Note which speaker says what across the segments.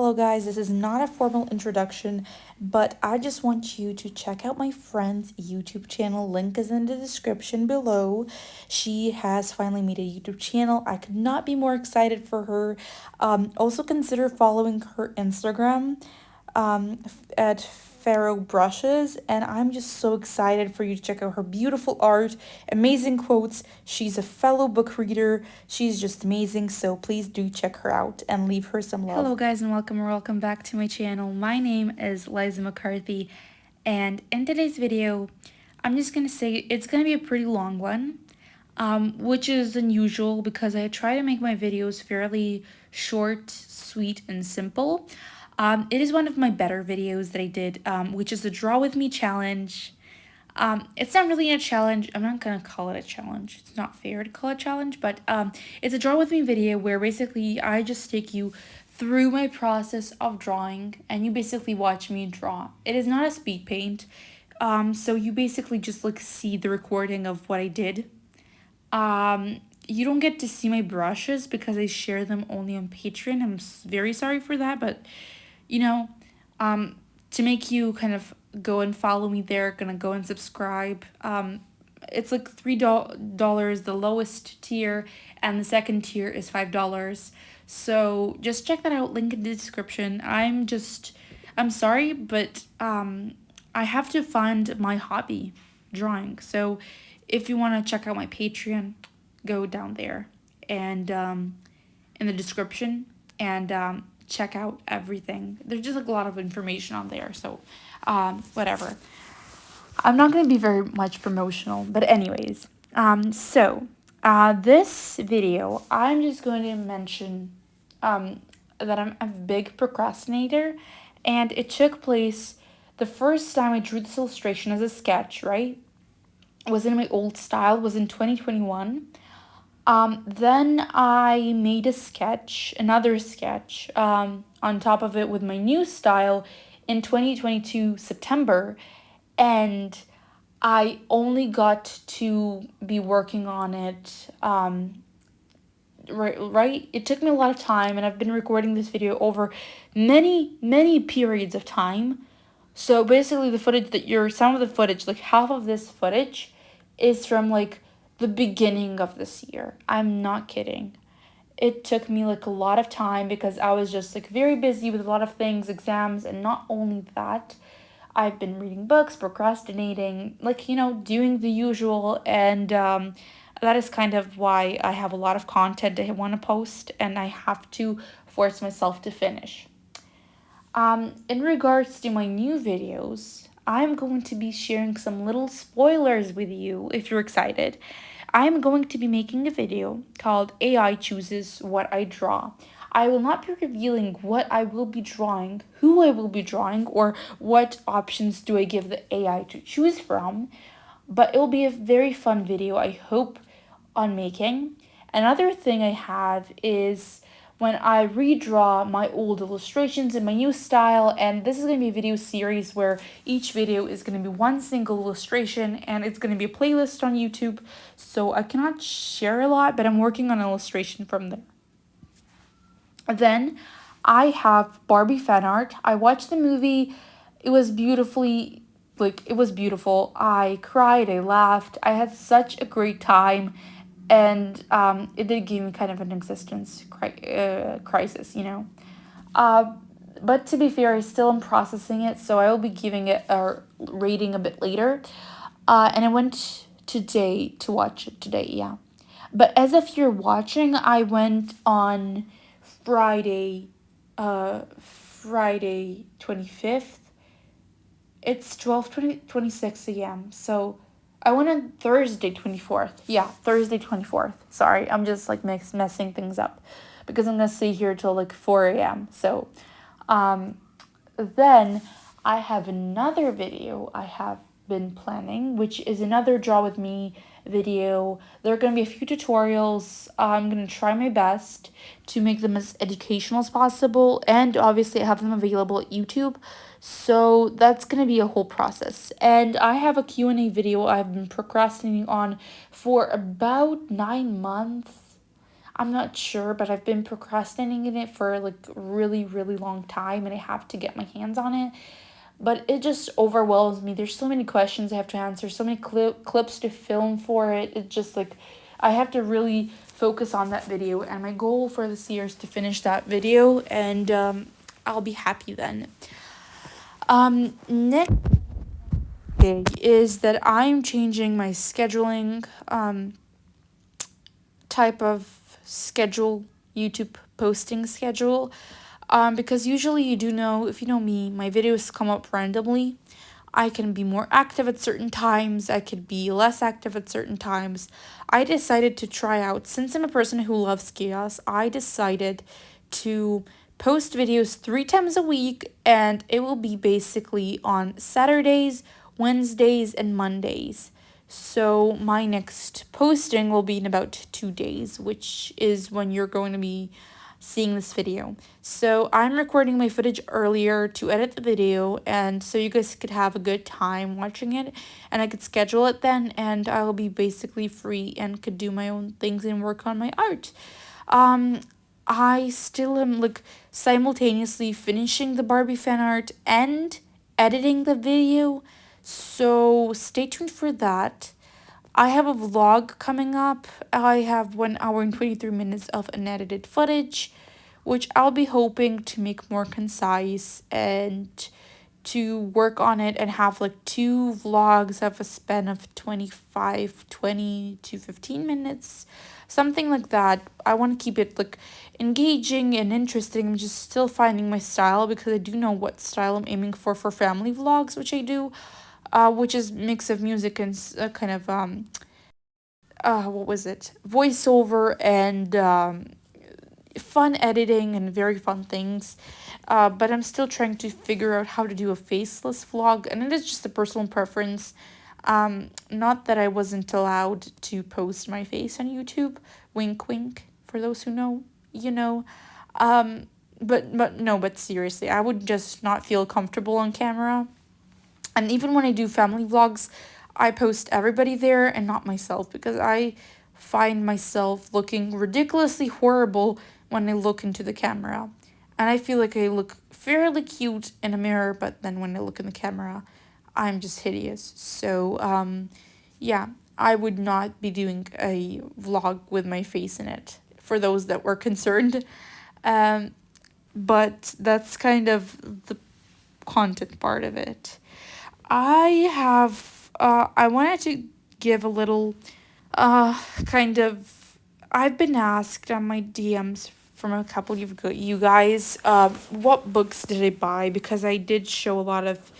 Speaker 1: Hello, guys. This is not a formal introduction, but I just want you to check out my friend's YouTube channel. Link is in the description below. She has finally made a YouTube channel. I could not be more excited for her. Also, consider following her Instagram at Pharaoh Brushes, and I'm just so excited for you to check out her beautiful art, amazing quotes. She's a fellow book reader. She's just amazing, so please do check her out and leave her some love.
Speaker 2: Hello guys and welcome back to my channel. My name is Liza McCarthy, and in today's video I'm just gonna say it's gonna be a pretty long one, which is unusual because I try to make my videos fairly short, sweet, and simple. It is one of my better videos that I did, which is the Draw With Me challenge. It's not really a challenge. I'm not gonna call it a challenge. It's not fair to call it a challenge, but it's a Draw With Me video where basically I just take you through my process of drawing and you basically watch me draw. It is not a speed paint, so you basically just like see the recording of what I did. You don't get to see my brushes because I share them only on Patreon. I'm very sorry for that, but you know, to make you kind of go and follow me there, gonna go and subscribe. It's like $3, the lowest tier, and the second tier is $5. So just check that out, link in the description. I'm sorry, but I have to find my hobby, drawing. So if you want to check out my Patreon, go down there and in the description and check out everything. There's just like a lot of information on there, so whatever. I'm not going to be very much promotional, but anyways, this video, I'm just going to mention that I'm a big procrastinator, and it took place the first time I drew this illustration as a sketch, right? It was in my old style, was in 2021. Then I made a sketch, another sketch, on top of it with my new style in 2022 September, and I only got to be working on it, right? It took me a lot of time, and I've been recording this video over many periods of time. So basically the footage that some of the footage, like half of this footage, is from like the beginning of this year. I'm not kidding. It took me like a lot of time because I was just like very busy with a lot of things, exams, and not only that, I've been reading books, procrastinating, like, doing the usual, and that is kind of why I have a lot of content I want to post, and I have to force myself to finish. In regards to my new videos, I'm going to be sharing some little spoilers with you if you're excited. I'm going to be making a video called AI Chooses What I Draw. I will not be revealing what I will be drawing, who I will be drawing, or what options do I give the AI to choose from, but it will be a very fun video, I hope, on making. Another thing I have is when I redraw my old illustrations in my new style, and this is going to be a video series where each video is going to be one single illustration, and it's going to be a playlist on YouTube, so I cannot share a lot, but I'm working on an illustration from there. Then I have Barbie fan art. I watched the movie. It was beautiful. I cried, I laughed. I had such a great time, and it did give me kind of an existence crisis, But to be fair, I still am processing it, so I will be giving it a rating a bit later. And I went today to watch it today, yeah. But as if you're watching, I went on Friday 25th. It's 12:26 a.m. So I went on Thursday 24th. Yeah, Thursday 24th. Sorry, I'm just like messing things up because I'm gonna stay here till like 4 a.m. So then I have another video I have been planning, which is another Draw With Me video. There are going to be a few tutorials. I'm going to try my best to make them as educational as possible, and obviously I have them available at YouTube, so that's going to be a whole process. And I have a Q&A video I've been procrastinating on for about 9 months. I'm not sure, but I've been procrastinating it for like really, really long time, and I have to get my hands on it. But it just overwhelms me. There's so many questions I have to answer, so many clips to film for it. It just like I have to really focus on that video, and my goal for this year is to finish that video, and I'll be happy then. Next day is that I'm changing my scheduling type of schedule, YouTube posting schedule. Because usually you do know, if you know me, my videos come up randomly. I can be more active at certain times, I could be less active at certain times. I decided to try out, since I'm a person who loves chaos, I decided to post videos 3 times a week, and it will be basically on Saturdays, Wednesdays, and Mondays. So my next posting will be in about 2 days, which is when you're going to be seeing this video. So I'm recording my footage earlier to edit the video, and so you guys could have a good time watching it, and I could schedule it then, and I'll be basically free and could do my own things and work on my art. I still am like simultaneously finishing the Barbie fan art and editing the video, so stay tuned for that. I have a vlog coming up. I have 1 hour and 23 minutes of unedited footage, which I'll be hoping to make more concise and to work on it and have like 2 vlogs of a span of 20 to 15 minutes, something like that. I want to keep it like engaging and interesting. I'm just still finding my style, because I do know what style I'm aiming for family vlogs, which I do, which is mix of music and kind of what was it, voiceover and fun editing and very fun things. But I'm still trying to figure out how to do a faceless vlog, and it is just a personal preference. Not that I wasn't allowed to post my face on YouTube. Wink, wink. For those who know, you know. But no. But seriously, I would just not feel comfortable on camera. And even when I do family vlogs, I post everybody there and not myself, because I find myself looking ridiculously horrible when I look into the camera. And I feel like I look fairly cute in a mirror, but then when I look in the camera, I'm just hideous. So, yeah, I would not be doing a vlog with my face in it, for those that were concerned. But that's kind of the content part of it. I wanted to give a little, kind of, I've been asked on my DMs from a couple of you guys, what books did I buy, because I did show a lot of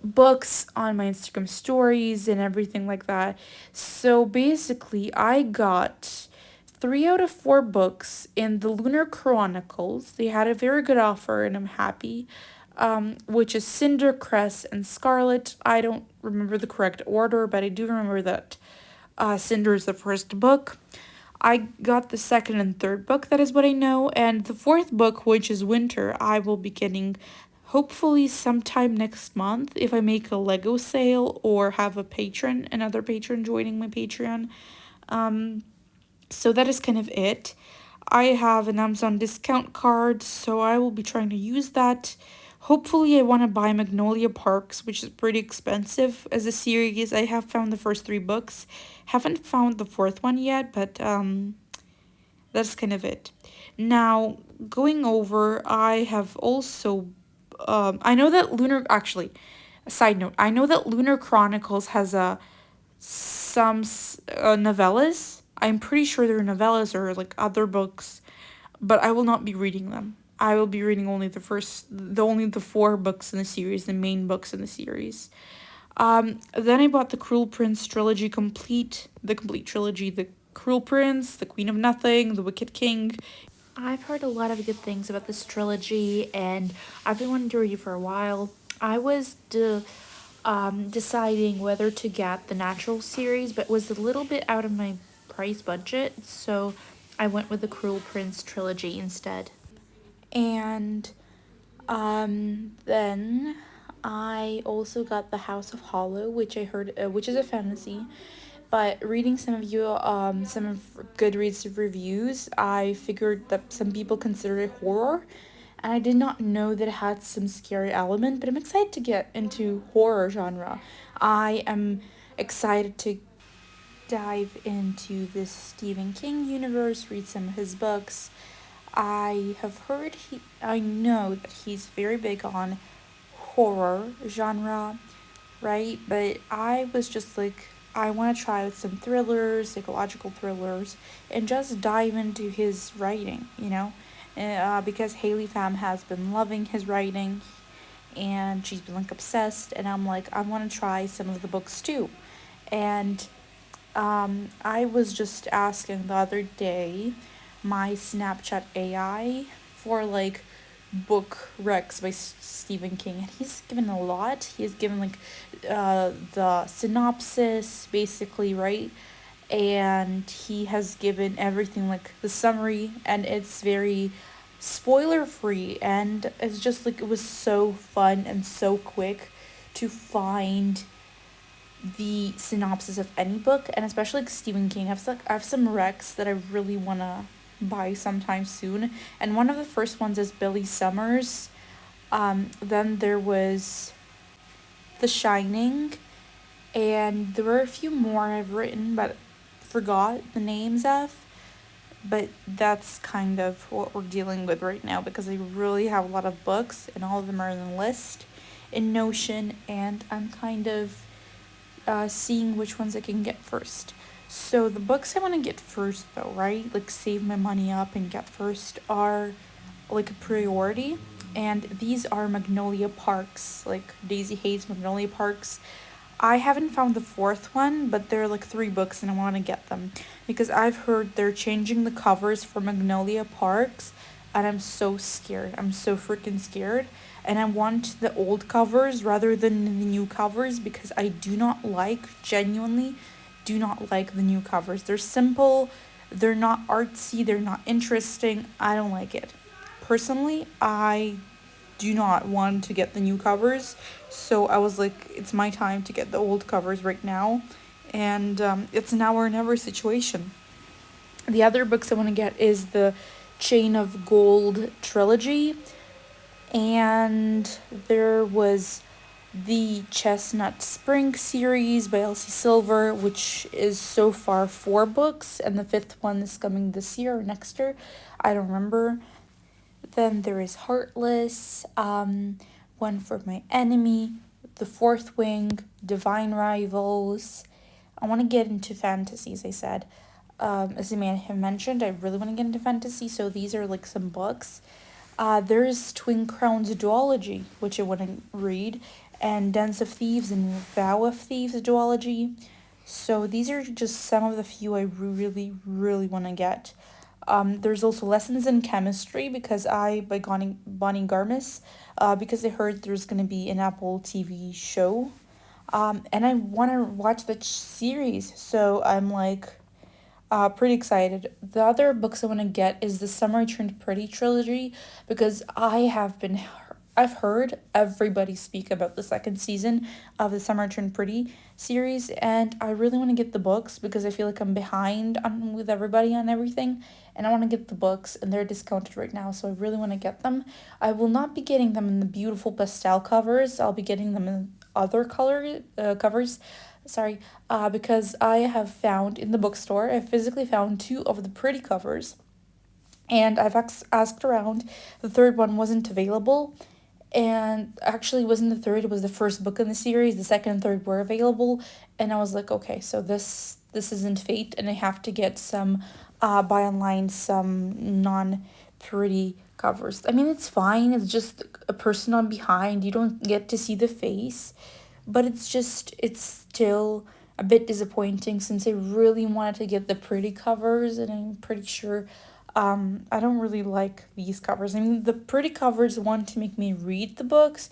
Speaker 2: books on my Instagram stories and everything like that. So basically, I got 3 out of 4 books in the Lunar Chronicles. They had a very good offer, and I'm happy. Which is Cinder, Cress, and Scarlet. I don't remember the correct order, but I do remember that Cinder is the first book. I got the second and third book, that is what I know, and the fourth book, which is Winter, I will be getting hopefully sometime next month if I make a Lego sale or have another patron joining my Patreon. So that is kind of it. I have an Amazon discount card, so I will be trying to use that. Hopefully, I want to buy Magnolia Parks, which is pretty expensive as a series. I have found the first 3 books. Haven't found the fourth one yet, but that's kind of it. Now, going over, I have also... I know that Actually, a side note. I know that Lunar Chronicles has some novellas. I'm pretty sure they're novellas or like other books, but I will not be reading them. I will be reading only the 4 books in the series, the main books in the series. Then I bought the Cruel Prince trilogy the complete trilogy, the Cruel Prince, the Queen of Nothing, the Wicked King. I've heard a lot of good things about this trilogy, and I've been wanting to read it for a while. I was deciding whether to get the Natural series, but was a little bit out of my price budget, so I went with the Cruel Prince trilogy instead. And then I also got the House of Hollow, which I heard, which is a fantasy.
Speaker 1: But reading some of Goodreads reviews, I figured that some people consider it horror, and I did not know that it had some scary element. But I'm excited to get into horror genre. I am excited to dive into this Stephen King universe, read some of his books. I know that he's very big on horror genre, right? But I was just like, I want to try with some thrillers, psychological thrillers, and just dive into his writing, because Haley Pham has been loving his writing and she's been like obsessed, and I'm like, I want to try some of the books too. And I was just asking the other day my Snapchat AI for like book recs by Stephen King, and he's given a lot. He has given like the synopsis, basically, right? And he has given everything like the summary, and it's very spoiler free, and it's just like it was so fun and so quick to find the synopsis of any book, and especially like Stephen King. I have some recs that I really wanna buy sometime soon, and one of the first ones is Billy Summers. Then there was The Shining, and there were a few more I've written but forgot the names of. But that's kind of what we're dealing with right now because I really have a lot of books, and all of them are in the list in Notion, and I'm kind of seeing which ones I can get first. So the books I want to get first, though, right? Like save my money up and get first are like a priority. And these are Magnolia Parks, like Daisy Hayes Magnolia Parks. I haven't found the fourth one, but there are like three books and I want to get them because I've heard they're changing the covers for Magnolia Parks, and I'm so scared. I'm so freaking scared. And I want the old covers rather than the new covers because I do not like, genuinely, do not like the new covers. They're simple, they're not artsy, they're not interesting. I don't like it. Personally, I do not want to get the new covers. So I was like, it's my time to get the old covers right now. And it's an now or never situation. The other books I want to get is the Chain of Gold trilogy. And there was the Chestnut Spring series by Elsie Silver, which is so far four books, and the fifth one is coming this year or next year. I don't remember. Then there is Heartless, One for My Enemy, The Fourth Wing, Divine Rivals. I want to get into fantasy, as I said. As I may have mentioned, I really want to get into fantasy, so these are like some books. There's Twin Crowns duology, which I want to read, and Dance of Thieves and Vow of Thieves duology. So these are just some of the few I really, really want to get. There's also Lessons in Chemistry by Bonnie Garmis, because I heard there's going to be an Apple TV show. And I want to watch the series, so I'm like pretty excited. The other books I want to get is the Summer Turned Pretty trilogy because I've heard everybody speak about the second season of the Summer Turned Pretty series, and I really want to get the books because I feel like I'm behind with everybody on everything, and I want to get the books, and they're discounted right now, so I really want to get them. I will not be getting them in the beautiful pastel covers. I'll be getting them in other color covers. Sorry, because I have found in the bookstore, I physically found two of the pretty covers, and I've asked around. The third one wasn't available, and actually it wasn't the third, it was the first book in the series. The second and third were available, and I was like, okay, so this isn't fate, and I have to get some buy online some non pretty covers. I mean, it's fine, it's just a person on behind, you don't get to see the face, but it's still a bit disappointing since I really wanted to get the pretty covers, and I'm pretty sure I don't really like these covers. I mean, the pretty covers want to make me read the books,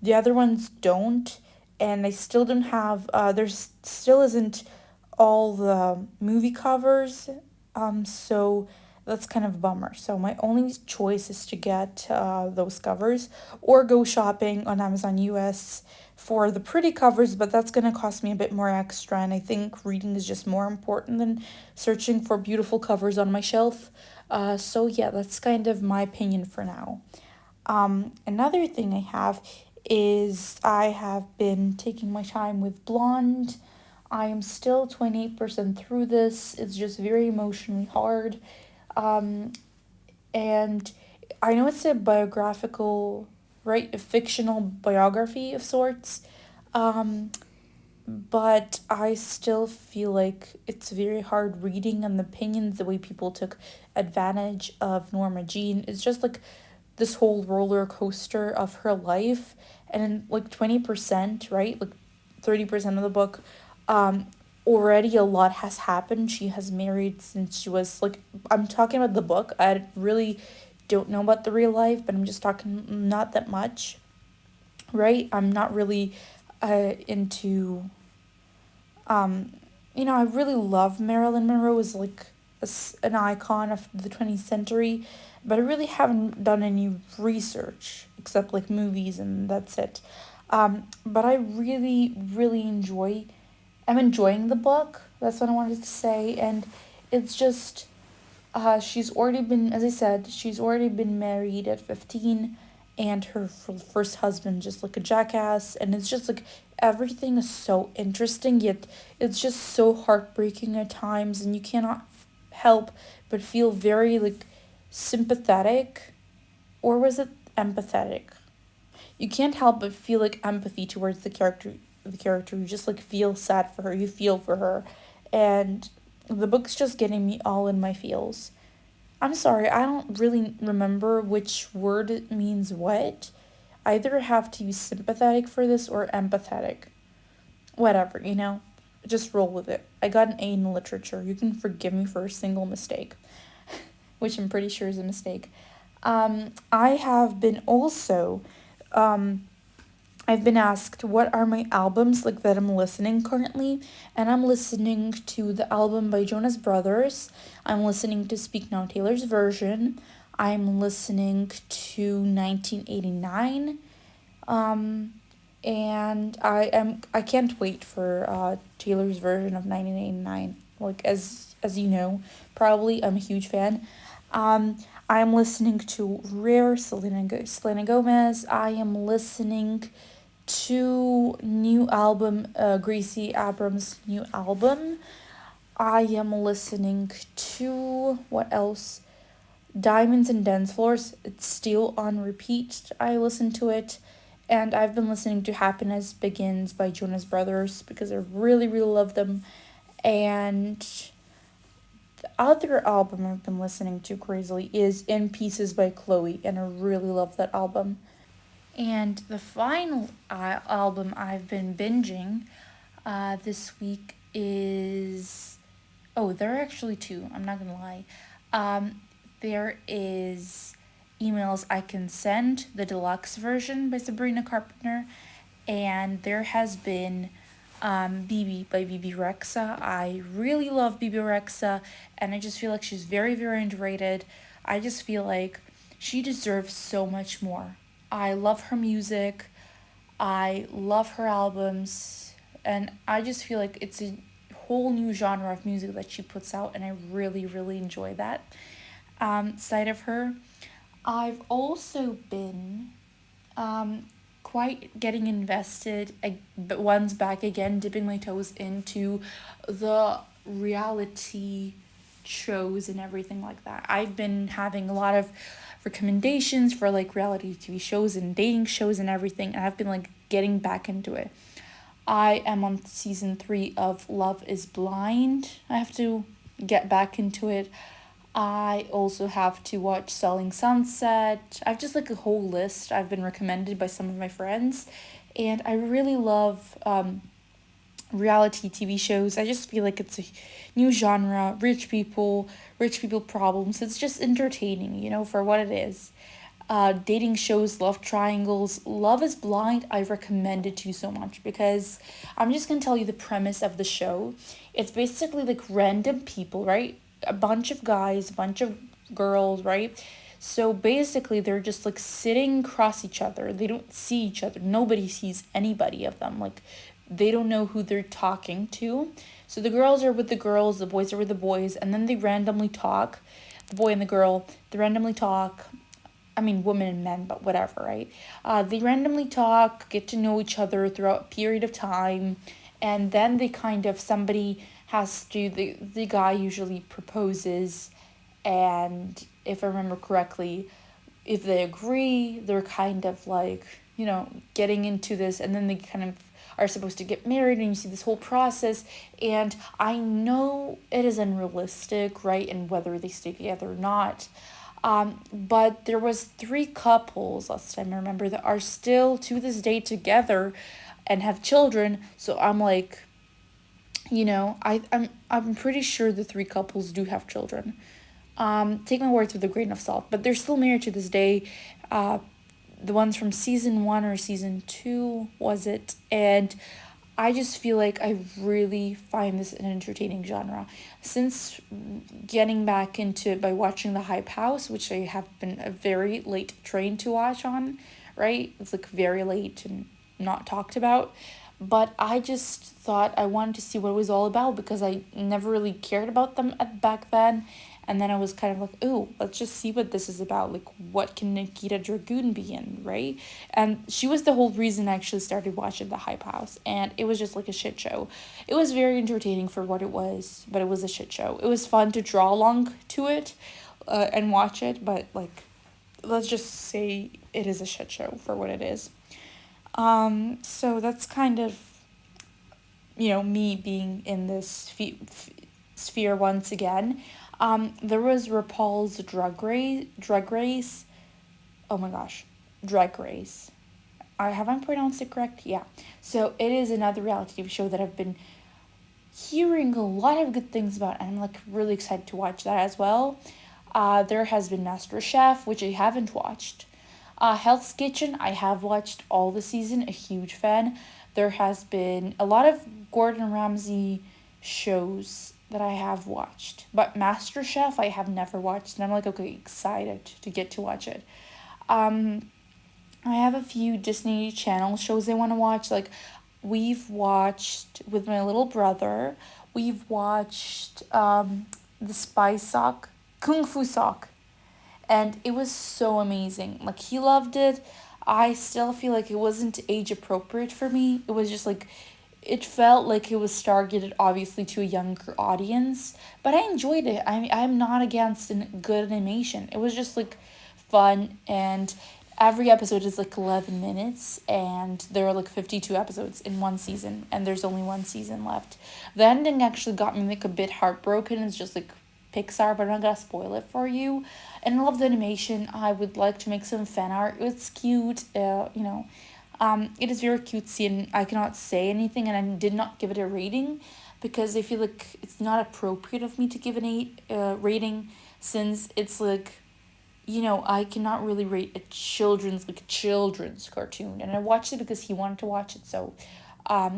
Speaker 1: the other ones don't, and I still don't have, still isn't all the movie covers, so that's kind of a bummer. So my only choice is to get those covers or go shopping on Amazon US for the pretty covers, but that's going to cost me a bit more extra. And I think reading is just more important than searching for beautiful covers on my shelf. So yeah, that's kind of my opinion for now. Another thing I have is I have been taking my time with Blonde. I am still 28% through this. It's just very emotionally hard. Um, and I know it's a biographical, right? A fictional biography of sorts. Um, but I still feel like it's very hard reading, and the opinions, the way people took advantage of Norma Jean is just like this whole roller coaster of her life. And in like 20%, right? Like 30% of the book, um, already a lot has happened. She has married since she was like, I'm talking about the book. I really don't know about the real life, but I'm just talking not that much, right? I'm not really into um, I really love Marilyn Monroe as like an icon of the 20th century, but I really haven't done any research except like movies and that's it. But I really, really I'm enjoying the book. That's what I wanted to say. And it's just, she's already been, as I said, she's already been married at 15, and her first husband just like a jackass. And it's just like everything is so interesting, yet it's just so heartbreaking at times, and you cannot help but feel very like sympathetic, or was it empathetic? You can't help but feel like empathy towards the character. You just like feel sad for her, you feel for her. And the book's just getting me all in my feels. I'm sorry, I don't really remember which word it means what. I either have to use sympathetic for this or empathetic. Whatever, just roll with it. I got an A in literature. You can forgive me for a single mistake, which I'm pretty sure is a mistake. I have been also I've been asked what are my albums like that I'm listening currently, and I'm listening to the album by Jonas Brothers. I'm listening to Speak Now Taylor's version. I'm listening to 1989. And I can't wait for Taylor's version of 1989. Like as you know, probably I'm a huge fan. I'm listening to Rare Selena Gomez. I am listening to new album, Gracie Abrams' new album. I am listening to what else? Diamonds and Dance Floors. It's still on repeat. I listen to it. And I've been listening to Happiness Begins by Jonas Brothers because I really, really love them. And the other album I've been listening to crazily is In Pieces by Chloe, and I really love that album. And the final album I've been binging this week is. Oh, there are actually two. I'm not gonna lie. There is Emails I Can Send, the deluxe version by Sabrina Carpenter, and there has been BB by BB Rexa. I really love BB Rexa, and I just feel like she's very, very underrated. I just feel like she deserves so much more. I love her music, I love her albums, and I just feel like it's a whole new genre of music that she puts out, and I really, really enjoy that side of her. I've also been quite getting invested, but once back again, dipping my toes into the reality shows and everything like that. I've been having a lot of recommendations for like reality TV shows and dating shows and everything, and I've been like getting back into it. I am on season 3 of Love is Blind. I have to get back into it. I also have to watch Selling Sunset. I've just like a whole list I've been recommended by some of my friends. And I really love reality TV shows. I just feel like it's a new genre, rich people problems. It's just entertaining, for what it is. Dating shows, love triangles, Love is Blind, I recommend it to you so much because I'm just gonna tell you the premise of the show. It's basically like random people, right? A bunch of guys, a bunch of girls, right? So basically, they're just like sitting across each other. They don't see each other. Nobody sees anybody of them. Like, they don't know who they're talking to. So the girls are with the girls, the boys are with the boys, and then they randomly talk. The boy and the girl, they randomly talk. I mean, women and men, but whatever, right? They randomly talk, get to know each other throughout a period of time, and then they kind of, somebody has to, the guy usually proposes, and if I remember correctly, if they agree, they're kind of like, getting into this, and then they kind of are supposed to get married, and you see this whole process. And I know it is unrealistic, right, and whether they stay together or not. But there was 3 couples last time I remember that are still to this day together and have children. So I'm like, I'm pretty sure the 3 couples do have children. Take my words with a grain of salt, but they're still married to this day. The ones from season 1 or season 2, was it? And I just feel like I really find this an entertaining genre. Since getting back into it by watching The Hype House, which I have been a very late train to watch on, right? It's like very late and not talked about. But I just thought I wanted to see what it was all about because I never really cared about them back then. And then I was kind of like, ooh, let's just see what this is about. Like, what can Nikita Dragoon be in, right? And she was the whole reason I actually started watching The Hype House. And it was just like a shit show. It was very entertaining for what it was, but it was a shit show. It was fun to draw along to it and watch it, but like, let's just say it is a shit show for what it is. So that's kind of, me being in this sphere once again. There was RuPaul's Drag Race. Oh my gosh, Drag Race. Have I pronounced it correct? Yeah. So it is another reality TV show that I've been hearing a lot of good things about, and I'm like really excited to watch that as well. There has been Master Chef, which I haven't watched. Hell's Kitchen, I have watched all the season, a huge fan. There has been a lot of Gordon Ramsay shows that I have watched, but MasterChef I have never watched, and I'm like, okay, excited to get to watch it. I have a few Disney Channel shows I want to watch. Like, we've watched with my little brother. We've watched the Spy Sock, Kung Fu Sock, and it was so amazing. Like, he loved it. I still feel like it wasn't age appropriate for me. It was just like, it felt like it was targeted obviously to a younger audience, but I enjoyed it. I'm not against good animation. It was just like fun, and every episode is like 11 minutes, and there are like 52 episodes in one season, and there's only one season left. The ending actually got me like a bit heartbroken. It's just like Pixar, but I'm not gonna spoil it for you. And I love the animation. I would like to make some fan art. It's cute, it is very cutesy, and I cannot say anything, and I did not give it a rating because I feel like it's not appropriate of me to give an 8 rating, since it's like, I cannot really rate a children's cartoon, and I watched it because he wanted to watch it, so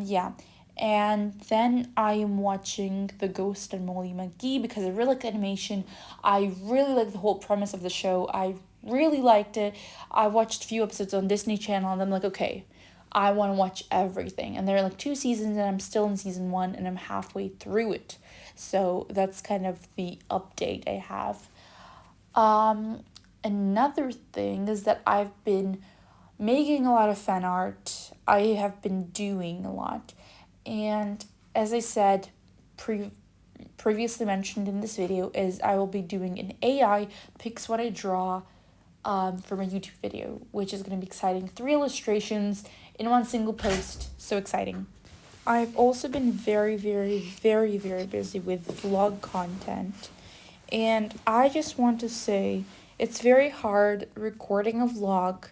Speaker 1: yeah. And then I am watching The Ghost and Molly McGee because I really like the animation. I really like the whole premise of the show. I really liked it. I watched a few episodes on Disney Channel, and I'm like, okay, I want to watch everything. And there are like 2 seasons, and I'm still in season 1, and I'm halfway through it. So that's kind of the update I have. Another thing is that I've been making a lot of fan art. I have been doing a lot. And as I said, previously mentioned in this video, is I will be doing an AI picks what I draw for my YouTube video, which is going to be exciting. 3 illustrations in one single post. So exciting. I've also been very, very, very, very busy with vlog content. And I just want to say it's very hard recording a vlog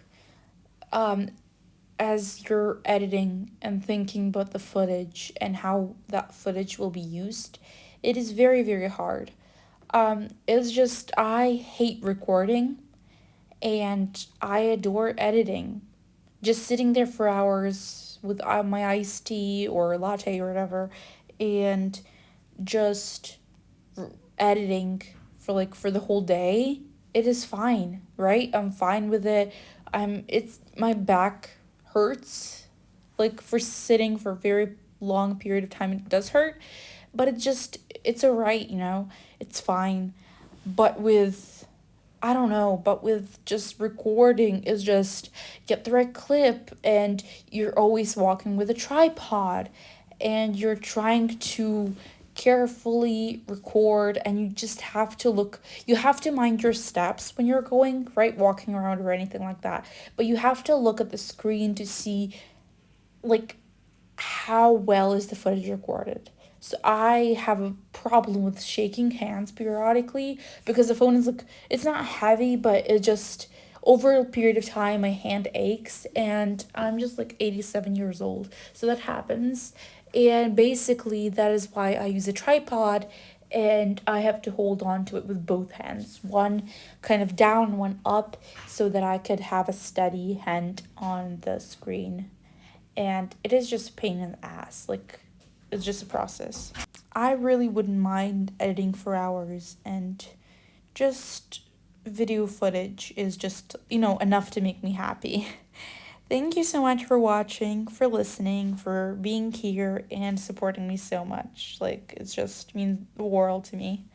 Speaker 1: as you're editing and thinking about the footage and how that footage will be used. It is very, very hard. It's just, I hate recording and I adore editing. Just sitting there for hours with my iced tea or latte or whatever, and just editing for the whole day, it is fine, right? I'm fine with it. It's my back hurts like for sitting for a very long period of time. It does hurt, but it's alright, it's fine. But with I don't know, but with just recording is just get the right clip, and you're always walking with a tripod, and you're trying to carefully record, and you have to mind your steps when you're going, right, walking around or anything like that. But you have to look at the screen to see like how well is the footage recorded. So I have a problem with shaking hands periodically because the phone is like it's not heavy, but it just over a period of time my hand aches, and I'm just like 87 years old. So that happens. And basically that is why I use a tripod, and I have to hold on to it with both hands. One kind of down, one up, so that I could have a steady hand on the screen. And it is just a pain in the ass. Like, it's just a process. I really wouldn't mind editing for hours, and just video footage is just, enough to make me happy. Thank you so much for watching, for listening, for being here and supporting me so much. Like, it's just means the world to me.